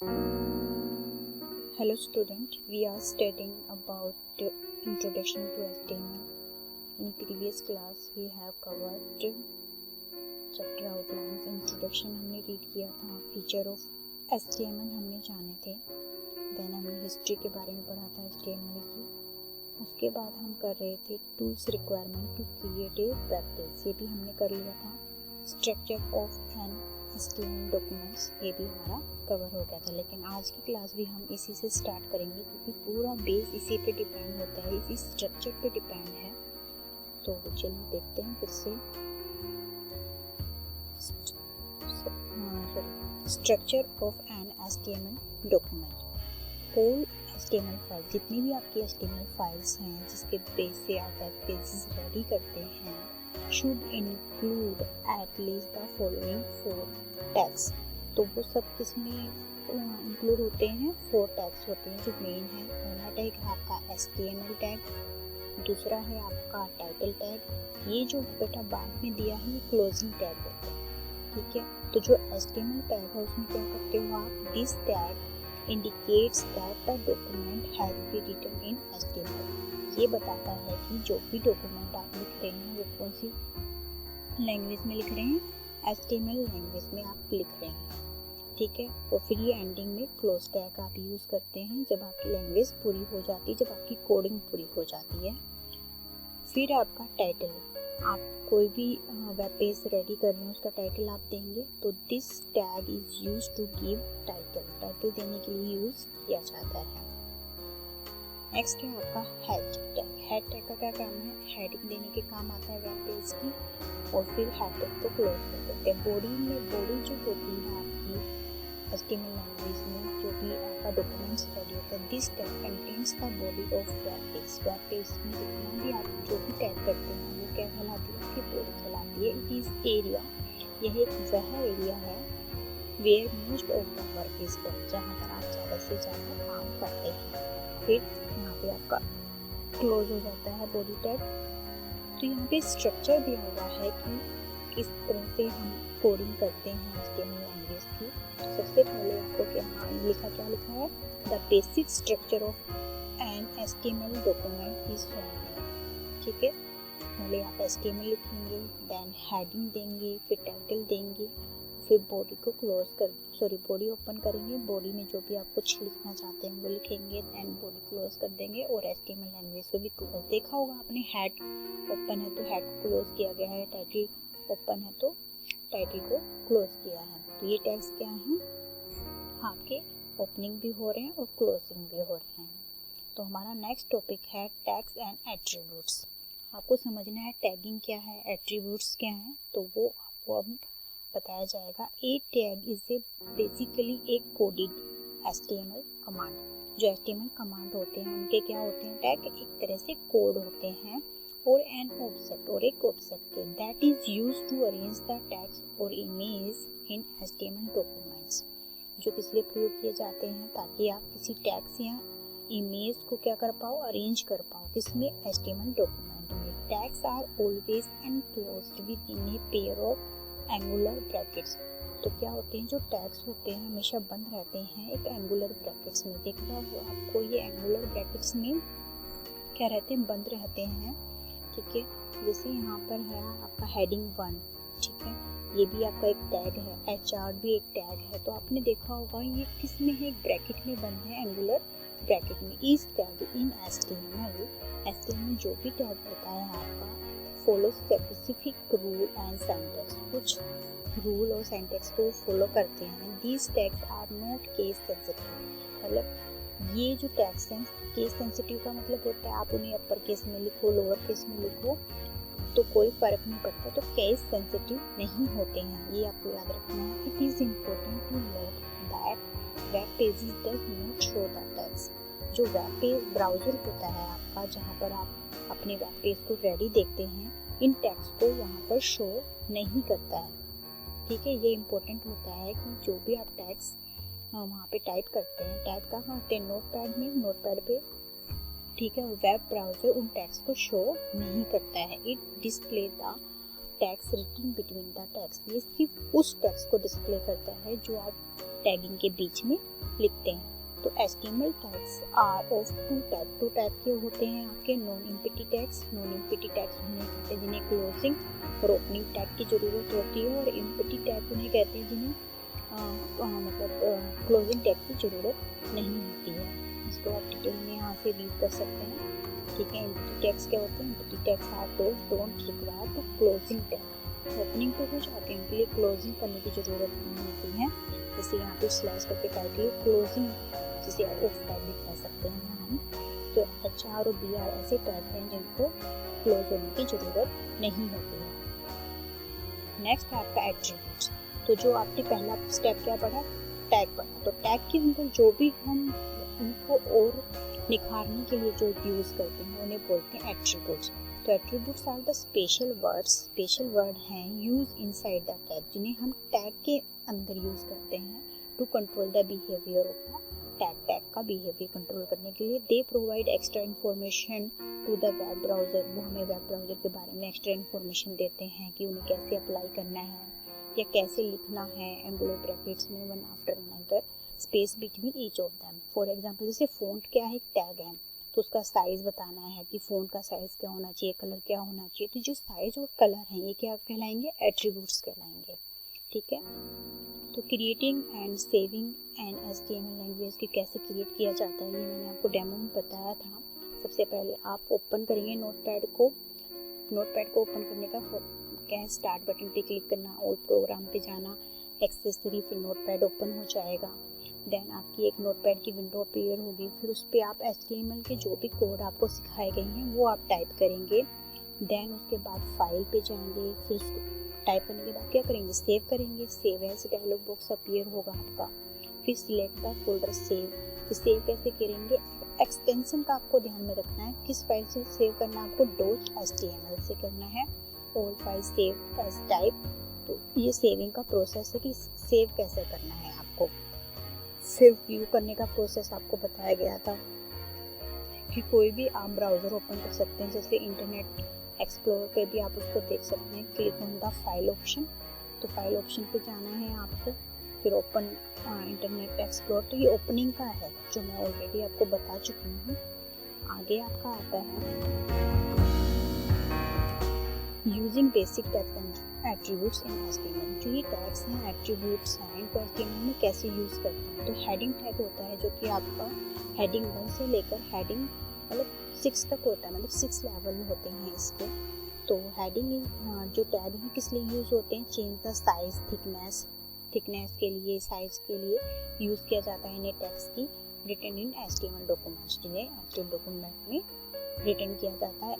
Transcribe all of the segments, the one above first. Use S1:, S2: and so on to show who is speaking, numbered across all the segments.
S1: Hello student, we are studying about introduction to HTML. In previous class we have covered chapter outlines. Introduction हमने read किया था, feature of HTML हमने जाने थे, then हमने history के बारे में पढ़ा था HTML की। उसके बाद हम कर रहे थे tools requirement to create a web page, ये भी हमने कर लिया था। Structure of an HTML documents, ये भी हमारा कवर हो गया था। लेकिन आज की क्लास भी हम इसी से स्टार्ट करेंगे क्योंकि पूरा बेस इसी पे डिपेंड होता है, इसी स्ट्रक्चर पे डिपेंड है। तो चलिए देखते हैं फिर से। Structure of an HTML document. All HTML file, जितनी भी आपकी HTMल फाइल्स हैं जिसके बेस से आप वेब पेजेस रेडी करते हैं, should include at least the following 4 tags। तो वो सब किसमें इंक्लूड होते हैं? 4 टैग्स होते हैं जो मेन है। पहला टैग है आपका HTML टैग, दूसरा है आपका टाइटल टैग, ये जो बेटा बाद में दिया है ये क्लोजिंग टैग होता है, ठीक है। तो जो HTML टैग है उसमें क्या करते हो आप? This tag indicates that the document has been written in HTML। ये बताता है कि जो भी डॉक्यूमेंट आप लिख रहे हैं वो कौन सी लैंग्वेज में लिख रहे हैं? HTML लैंग्वेज में आप लिख रहे हैं, ठीक है। और फिर ये एंडिंग में क्लोज टैग आप यूज़ करते हैं जब आपकी लैंग्वेज पूरी हो जाती है, जब आपकी कोडिंग पूरी हो जाती है। फिर आपका टाइटल, आप कोई भी वेब पेज रेडी कर रहे हैं उसका टाइटल आप देंगे, तो this tag is use to give title, title देने के लिए यूज़ किया जाता है। नेक्स्ट है आपका हेड टैग। हेड टैग का क्या काम है? हेडिंग देने के काम आता है वेब पेज की। और फिर हेड टैग को क्लोज कर देते हैं। बॉडी जो होती है आपकी HTML लैंग्वेज में, जो भी आपका डॉक्यूमेंट्स रेडी होता है, this tag contains the body of web page. Web page में जितना भी आप जो भी टैग करते हैं वो क्या कहलाती है? आपकी बॉडी कहलाती है। इट इज़ एरिया, यह एक वह एरिया है where most of the work is done, जहाँ पर आप ज़्यादा से ज़्यादा काम करते हैं। फिर यहाँ पे आपका क्लोज हो जाता है बॉडी टैग। तो यहाँ पे स्ट्रक्चर दिया हुआ है कि किस तरह से हम कोडिंग करते हैं HTML लैंग्वेज की। तो सबसे पहले आपको क्या लिखा है? The basic structure of an HTML document is shown, ठीक है। पहले आप HTML लिखेंगे, देन हेडिंग देंगे, फिर टाइटल देंगे, फिर बॉडी को बॉडी ओपन करेंगे, बॉडी में जो भी आप कुछ लिखना चाहते हैं वो लिखेंगे, देन बॉडी क्लोज कर देंगे। और HTML लैंग्वेज को भी क्लोज, देखा होगा आपने, हेड ओपन है तो हेड को क्लोज किया गया है, टाइटल ओपन है तो टाइटल को क्लोज किया है। तो ये टैग्स क्या हैं? आपके ओपनिंग भी हो रहे हैं और क्लोजिंग भी हो रहे हैं। तो हमारा नेक्स्ट टॉपिक है टैग्स एंड एट्रीब्यूट्स। आपको समझना है टैगिंग क्या है, एट्रीब्यूट्स क्या है, तो वो आपको अब बताया जाएगा। ए टैग इज ए बेसिकली एक कोडेड HTML कमांड। जो HTML कमांड होते हैं उनके क्या होते हैं? टैग एक तरह से कोड होते हैं, और एन ऑब्जेक्ट, और एक ऑब्जेक्ट के, that is used to arrange the tags और इमेज इन HTML डॉक्यूमेंट्स। जो किस लिए प्रयोग किए जाते हैं? ताकि आप किसी टैग्स या इमेज को क्या कर पाओ? अरेंज कर पाओ। किसमें? HTML डॉक्यूमेंट में। Tags are always enclosed within a pair of angular brackets. तो क्या होते हैं? जो टैग्स होते हैं हमेशा बंद रहते हैं एक एंगुलर ब्रैकेट्स में। देखा होगा आपको, ये एंगुलर ब्रैकेट्स में क्या रहते हैं? बंद रहते हैं, ठीक है। जैसे यहाँ पर है आपका हेडिंग 1, ठीक है, ये भी आपका एक टैग है, HR भी एक टैग है। तो आपने देखा होगा ये किस में है? एक ब्रैकेट में बंद है, एंगुलर ब्रैकेट में। इस टैग इन HTML जो भी टैग होता है आपका follow specific rule and sentence, कुछ रूल और सेंटेंस को फॉलो करते हैं। These tags are not case sensitive, मतलब ये जो टैग्स हैं केस सेंसिटिव का मतलब होता है आप उन्हें अपर केस में लिखो, लोअर केस में लिखो तो कोई फर्क नहीं पड़ता, तो केस सेंसिटिव नहीं होते हैं, ये आपको याद रखना है। It is important to note that web pages does not show the tags. जो वेब पेज ब्राउजर होता है आपका, जहाँ पर आप अपने वेब पेज को रेडी देखते हैं, इन टैग्स को वहाँ पर शो नहीं करता है, ठीक है। ये इम्पोर्टेंट होता है कि जो भी आप टैग्स वहाँ पे टाइप करते हैं, टैग कहाँ होते हैं? नोटपैड पे, ठीक है। वेब ब्राउजर उन टैग्स को शो नहीं करता है। It display the tags written between the tags, ये सिर्फ उस टैग्स को डिस्प्ले करता है जो आप टैगिंग के बीच में लिखते हैं। तो HTML tags are of two type के होते हैं आपके नॉन एम्प्टी टैग्स उन्हें कहते हैं जिन्हें क्लोजिंग और ओपनिंग टैग की ज़रूरत होती है, और एम्प्टी टैग उन्हें कहते हैं जिन्हें क्लोजिंग टैग की ज़रूरत नहीं होती है। इसको आप डिटेल में यहाँ से रीड कर सकते हैं, ठीक है। एम्प्टी टैग्स क्या होते हैं? Empty tags are those don't require to closing tag, opening तो हो जाते हैं, उनके लिए क्लोजिंग करने की ज़रूरत नहीं होती है। जैसे यहाँ पे स्लैश करके टाइप लिए क्लोजिंग, जिसे आप ऑफ टैग भी कह सकते हैं हम। तो HR और BR ऐसे टैग हैं जिनको क्लोज होने की ज़रूरत नहीं होती है। नेक्स्ट है आपका एट्रीब्यूट्स। तो जो आपने पहला स्टेप क्या पढ़ा? टैग पढ़ा। तो टैग के अंदर जो भी हम उनको और निखारने के लिए जो यूज़ करते हैं उन्हें बोलते हैं एट्रीब्यूट्स। तो attributes are the special word हैं यूज इनसाइड द टैग, जिन्हें हम टैग के अंदर यूज़ करते हैं to control the behaviour of the tag का बिहेवियर कंट्रोल करने के लिए। They provide extra information to the web browser, वो हमें वेब ब्राउज़र के बारे में एक्स्ट्रा इन्फॉर्मेशन देते हैं कि उन्हें कैसे अप्लाई करना है या कैसे लिखना है, एंगुलर ब्रैकेट्स में one after another, space between each of them. For example जैसे फ़ॉन्ट क्या है, एक टैग है, तो उसका साइज़ बताना है कि फ़ॉन्ट का साइज़ क्या होना चाहिए, कलर क्या होना चाहिए। तो जो साइज़ और कलर हैं ये क्या कहलाएंगे? एट्रीब्यूट्स कहलाएंगे, ठीक है। तो creating and saving an HTML language की कैसे क्रिएट किया जाता है ये मैंने आपको डेमो में बताया था। सबसे पहले आप ओपन करेंगे नोटपैड को ओपन करने का क्या है, स्टार्ट बटन पे क्लिक करना और प्रोग्राम पे जाना, एक्सेसरी, फिर नोटपैड ओपन हो जाएगा। देन आपकी एक नोटपैड की विंडो अपीयर होगी, फिर उस पर आप HTML के जो भी कोड आपको सिखाए गए हैं वो आप टाइप करेंगे। देन उसके बाद फाइल पे जाएंगे, फिर उसको टाइप करने के बाद क्या करेंगे? सेव करेंगे। Save as dialog box appear होगा आपका, फिर सिलेक्ट द फोल्डर सेव। फिर सेव कैसे करेंगे? एक्सटेंशन का आपको ध्यान में रखना है, किस फाइल से सेव करना है आपको? .html से करना है। All file save as type. तो ये सेविंग का प्रोसेस है कि सेव कैसे करना है आपको। फिर व्यू करने का प्रोसेस आपको बताया गया था कि कोई भी आप ब्राउज़र ओपन कर सकते हैं, जैसे इंटरनेट एक्सप्लोरर पे भी आप उसको देख सकते हैं। Click on the file option, तो फाइल ऑप्शन पे जाना है आपको, फिर ओपन इंटरनेट एक्सप्लोरर। तो ये ओपनिंग का है जो मैं ऑलरेडी आपको बता चुकी हूँ। आगे आपका आता है using basic tags and attributes in HTML। जो ये टैग्स हैं, एट्रीब्यूट्स हैं, इनको HTML में कैसे यूज़ करते हैं? तो हेडिंग टैग होता है जो कि आपका हेडिंग 1 से लेकर हेडिंग मतलब 6 तक होता है, मतलब 6 लेवल होते हैं इसके। तो हेडिंग जो टैग हैं किस लिए यूज़ होते हैं? चेंज द साइज, थिकनेस के लिए, साइज के लिए यूज़ किया जाता है इन्हें टैग्स की। रिटन इन HTML डॉक्यूमेंट्स, जिन्हें HTML डॉक्यूमेंट में रिटन किया जाता है।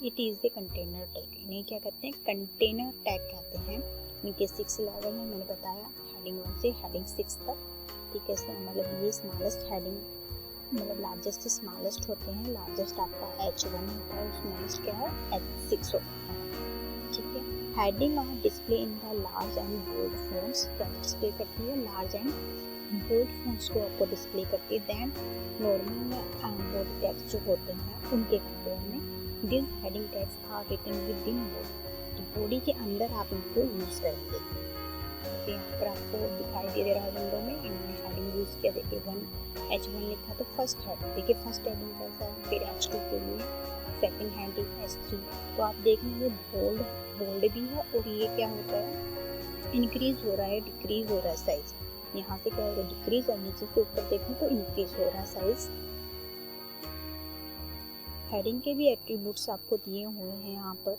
S1: It is a container tag, इन्हें क्या कहते हैं? कंटेनर टैग कहते हैं। इनके 6 लेवल हैं, मैंने बताया, हेडिंग 1 से हेडिंग 6 तक, ठीक है। मतलब ये स्मॉलेस्ट हेडिंग, मतलब लार्जेस्ट से स्मॉलेस्ट होते हैं। लार्जेस्ट आपका H1 होता है, स्मॉलेस्ट क्या है? H6 होता है, ठीक है। Heading are display in the large and bold fonts, क्या डिस्प्ले करती है? लार्ज एंड बोल्ड फॉन्ट्स को आपको डिस्प्ले करती है। दैन नॉर्मल बॉडी टैग्स जो होते हैं उनके कंपेयर में this heading tags are written within body, body के अंदर आप इनको यूज़ करेंगे। देखिए यहाँ पर आपको दिखाई दे रहा है विंडो में, इन्होंने हेडिंग यूज़ किया। देखिए H1 लिखा तो फर्स्ट हेडिंग, देखिए फर्स्ट हेडिंग कैसा है। फिर H2 के लिए सेकंड हेडिंग H3। तो आप देख लीजिए बोल्ड भी है, और ये क्या होता है? इंक्रीज हो रहा है, डिक्रीज हो रहा है साइज। यहाँ से क्या हो रहा है? डिक्रीज, और नीचे से ऊपर देखें तो इंक्रीज हो रहा है साइज। हेडिंग के भी एट्रीब्यूट्स आपको दिए हुए हैं यहाँ पर,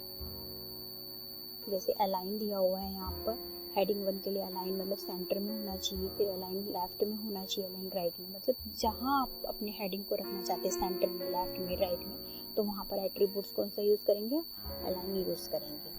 S1: जैसे अलाइन दिया हुआ है यहाँ पर। हेडिंग 1 के लिए अलाइन मतलब सेंटर में होना चाहिए, फिर अलाइन लेफ्ट में होना चाहिए, अलाइन राइट में, मतलब जहाँ आप अपने हेडिंग को रखना चाहते हैं, सेंटर में, लेफ्ट में, राइट में, तो वहाँ पर एट्रीब्यूट्स कौन सा यूज़ करेंगे? अलाइन यूज़ करेंगे।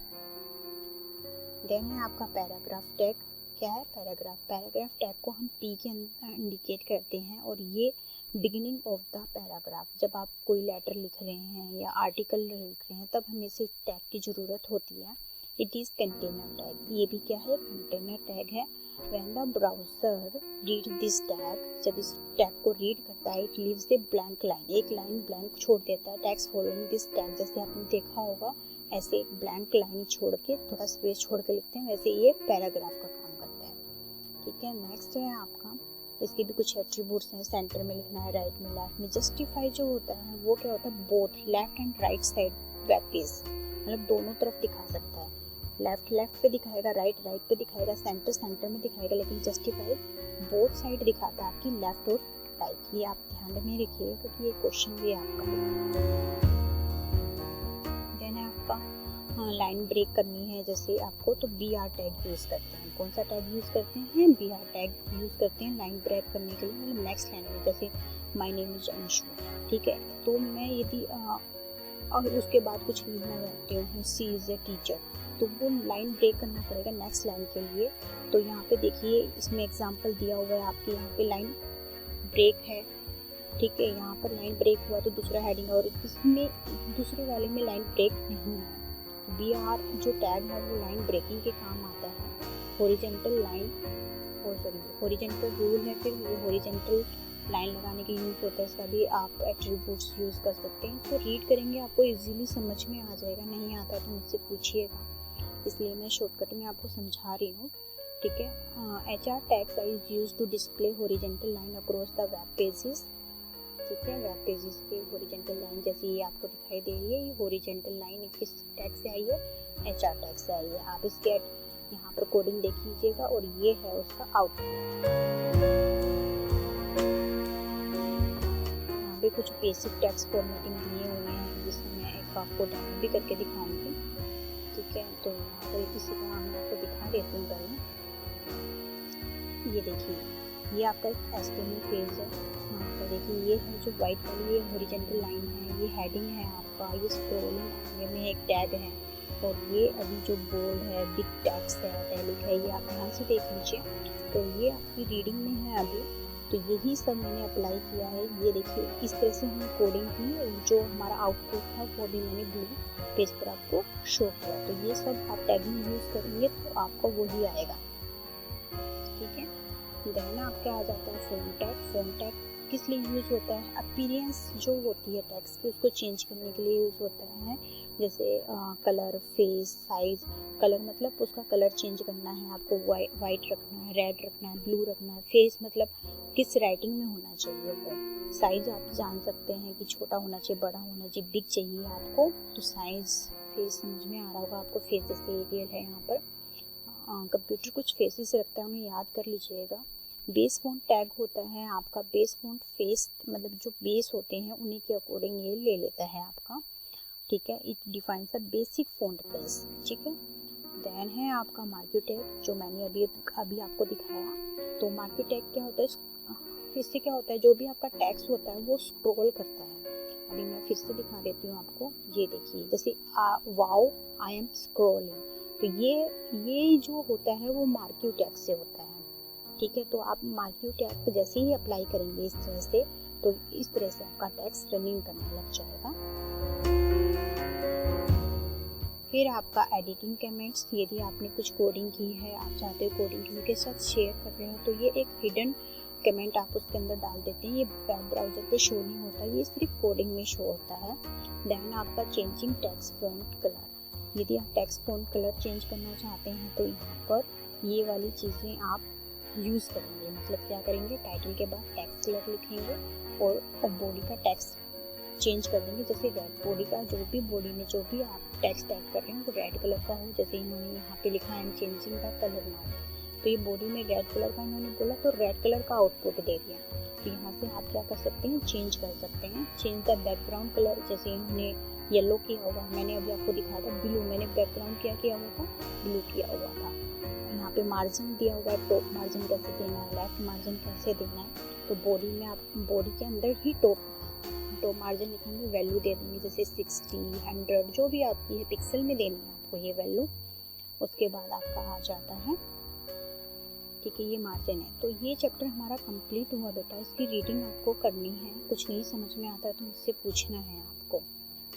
S1: देन है आपका पैराग्राफ टैग। क्या है? पैराग्राफ टैग को हम P के अंदर इंडिकेट करते हैं, और ये बिगिनिंग ऑफ द पैराग्राफ, जब आप कोई लेटर लिख रहे हैं या आर्टिकल लिख रहे हैं तब हमें इसे टैग की ज़रूरत होती है। इट इज़ कंटेनर टैग, ये भी क्या है? कंटेनर टैग है। When the browser read this tag, जब इस टैग को रीड करता है, it leaves a blank line, एक लाइन ब्लैंक छोड़ देता है। टैग्स फॉलोइंग दिस टैग, जैसे आपने देखा होगा ऐसे एक ब्लैंक लाइन छोड़ के थोड़ा स्पेस छोड़ के लिखते हैं, वैसे ये पैराग्राफ का काम करता है। ठीक है, नेक्स्ट है आपका, इसके भी कुछ एट्रीब्यूट्स हैं। सेंटर में लिखना है, राइट में, लेफ्ट में। जस्टिफाई जो होता है वो क्या होता है, both left and right side web page, मतलब दोनों तरफ दिखा सकता है। लेफ्ट पे दिखाएगा, राइट पे दिखाएगा, सेंटर में दिखाएगा, लेकिन जस्टिफाई बोथ साइड दिखाता है, आपकी लेफ्ट और राइट। ये आप ध्यान में रखिएगा क्योंकि ये क्वेश्चन भी है आपका। देन है आपका लाइन ब्रेक करनी है जैसे आपको, तो BR टैग यूज़ करते हैं। कौन सा टैग यूज़ करते हैं, BR टैग यूज़ करते हैं लाइन ब्रेक करने के लिए, मतलब नेक्स्ट लाइन में। जैसे माय नेम इज अंशु, ठीक है, तो मैं यदि और उसके बाद कुछ लिखना चाहती हूँ, सी इज़ ए टीचर, तो वो लाइन ब्रेक करना पड़ेगा नेक्स्ट लाइन के लिए। तो यहाँ पे देखिए इसमें एग्जांपल दिया हुआ है आपके, यहाँ पे लाइन ब्रेक है, ठीक है, यहाँ पर लाइन ब्रेक हुआ तो दूसरा हेडिंग, और इसमें दूसरे वाले में लाइन ब्रेक नहीं है। BR जो टैग है वो लाइन ब्रेकिंग के काम आता है। हॉरिजॉन्टल लाइन हॉरिजॉन्टल रूल है, फिर वो हॉरिजॉन्टल लाइन लगाने के यूज़ होता है। इसका भी आप एट्रीब्यूट्स यूज़ कर सकते हैं। इसको रीड करेंगे आपको इजीली समझ में आ जाएगा, नहीं आता तो मुझसे पूछिएगा, इसलिए मैं शॉर्टकट में आपको समझा रही हूँ। ठीक है, HR tags are used to display horizontal line across the web pages. ठीक है, वेब पेजेस पे हॉरिजॉन्टल लाइन जैसे ये आपको दिखाई दे रही है, ये हॉरिजॉन्टल लाइन किस टैग से आई है, HR टैग से आई है। आप इसके यहाँ पर कोडिंग देख लीजिएगा, और ये है उसका आउटपुट। यहाँ पे कुछ बेसिक टेक्स्ट फॉर्मेटिंग दिए हुए हैं, जिसमें मैं एक आपको डेमो भी करके दिखाऊंगी। ठीक है, तो यहाँ पर इसी तरह मैं आपको दिखा देती हूँ पहले। ये देखिए, ये आपका एक HTML पेज है। यहाँ पर देखिए ये है जो वाइट वाली, ये हॉरिजॉन्टल लाइन है, ये हेडिंग है आपका, ये स्क्रॉलिंग ये में एक टैग है, और ये अभी जो बोल्ड है, बिग टैक्स है, इटैलिक है, ये आप ध्यान से देख लीजिए। तो ये आपकी रीडिंग में है अभी, तो यही सब मैंने अप्लाई किया है। ये देखिए इस तरह से हम कोडिंग की, जो हमारा आउटपुट था वो भी मैंने ब्लू पेज पर आपको शो किया। तो ये सब आप टैगिंग यूज़ करेंगे तो आपको वही आएगा। ठीक है, देन आपके आ जाता है फ़ॉन्ट टैग। फ़ॉन्ट टैग किस लिए यूज़ होता है, अपीयरेंस जो होती है टेक्स्ट की उसको चेंज करने के लिए यूज़ होता है। जैसे कलर, फेस, साइज़। कलर मतलब उसका कलर चेंज करना है आपको, वाइट रखना है, रेड रखना है, ब्लू रखना है। फेस मतलब किस राइटिंग में होना चाहिए वो। साइज़ आप जान सकते हैं कि छोटा होना चाहिए, बड़ा होना चाहिए, बिग चाहिए आपको, तो साइज़ फेस समझ में आ रहा होगा आपको। फेस जैसे एरियल है यहाँ पर, कंप्यूटर कुछ फेसेस रखता है, उन्हें याद कर लीजिएगा। बेस फ़ॉन्ट टैग होता है आपका, बेस फ़ॉन्ट फेस मतलब जो बेस होते हैं उन्हीं के अकॉर्डिंग ये ले लेता है आपका। ठीक है, it defines a basic font page. ठीक है, देन है आपका मार्क्यू टैग, जो मैंने अभी आपको दिखाया। तो मार्क्यू टैग क्या होता है, इससे क्या होता है, जो भी आपका टैक्स होता है वो स्क्रॉल करता है। अभी मैं फिर से दिखा देती हूँ आपको। ये देखिए, जैसे वाओ आई एम स्क्रॉलिंग, तो ये जो होता है वो मार्क्यू टैग से होता है। ठीक है, तो आप मार्क्यू टैग जैसे ही अप्लाई करेंगे इस तरह से, तो इस तरह से आपका टैक्स रनिंग करने लग जाएगा। फिर आपका एडिटिंग कमेंट्स, यदि आपने कुछ कोडिंग की है, आप चाहते हो कोडिंग किसी के साथ शेयर कर रहे हो, तो ये एक हिडन कमेंट आप उसके अंदर डाल देते हैं। ये वेब ब्राउज़र पे शो नहीं होता, ये सिर्फ कोडिंग में शो होता है। देन आपका चेंजिंग टेक्स्ट फॉन्ट कलर, यदि आप टेक्स्ट फॉन्ट कलर चेंज करना चाहते हैं तो यहाँ पर ये वाली चीज़ें आप यूज़ करेंगे। मतलब क्या करेंगे, टाइटल के बाद टेक्स्ट कलर लिखेंगे और बॉडी का टेक्स्ट चेंज कर देंगे। जैसे रेड, बॉडी का जो भी बॉडी में जो भी आप टेक्स्ट टाइप कर रहे हैं वो रेड कलर का हो। जैसे इन्होंने यहाँ पे लिखा है चेंजिंग द कलर नाउ, तो ये बॉडी में रेड कलर का इन्होंने बोला तो रेड कलर का आउटपुट दे दिया। तो यहाँ से आप क्या कर सकते हैं, चेंज कर सकते हैं। चेंज द बैकग्राउंड कलर, जैसे इन्होंने येलो किया हुआ, मैंने अभी आपको दिखाया था ब्लू, मैंने बैकग्राउंड क्या किया हुआ था, ब्लू किया हुआ था। यहाँ पे मार्जिन दिया हुआ है, टॉप मार्जिन कैसे देना है, लेफ्ट मार्जिन कैसे देना है। तो बॉडी में आप बॉडी के अंदर ही टॉप मार्जिन लिखेंगे, वैल्यू दे देंगे जैसे 60, 100 जो भी आपकी है, पिक्सल में देनी है आपको ये वैल्यू। उसके बाद आपका आ जाता है, ठीक है, ये मार्जिन है। तो ये चैप्टर हमारा कंप्लीट हुआ बेटा। इसकी रीडिंग आपको करनी है, कुछ नहीं समझ में आता तो मुझसे पूछना है आपको।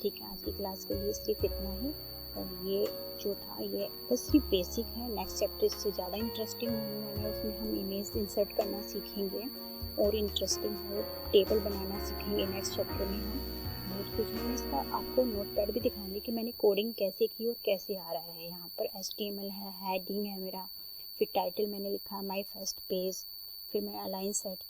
S1: ठीक है, आज की क्लास के लिए सिर्फ इतना ही। और ये जो था ये बस सिर्फ बेसिक है। नेक्स्ट चैप्टर इससे ज़्यादा इंटरेस्टिंग होने वाला है, उसमें हम इमेज इंसर्ट करना सीखेंगे और इंटरेस्टिंग और टेबल बनाना सीखेंगे। नेक्स्ट चैप्टर में हम बहुत कुछ नहीं, इसका आपको नोटपैड भी दिखाऊंगी कि मैंने कोडिंग कैसे की और कैसे आ रहा है। यहाँ पर HTML है, हेडिंग है मेरा, फिर टाइटल मैंने लिखा माय फर्स्ट पेज, फिर मैं अलाइन सेट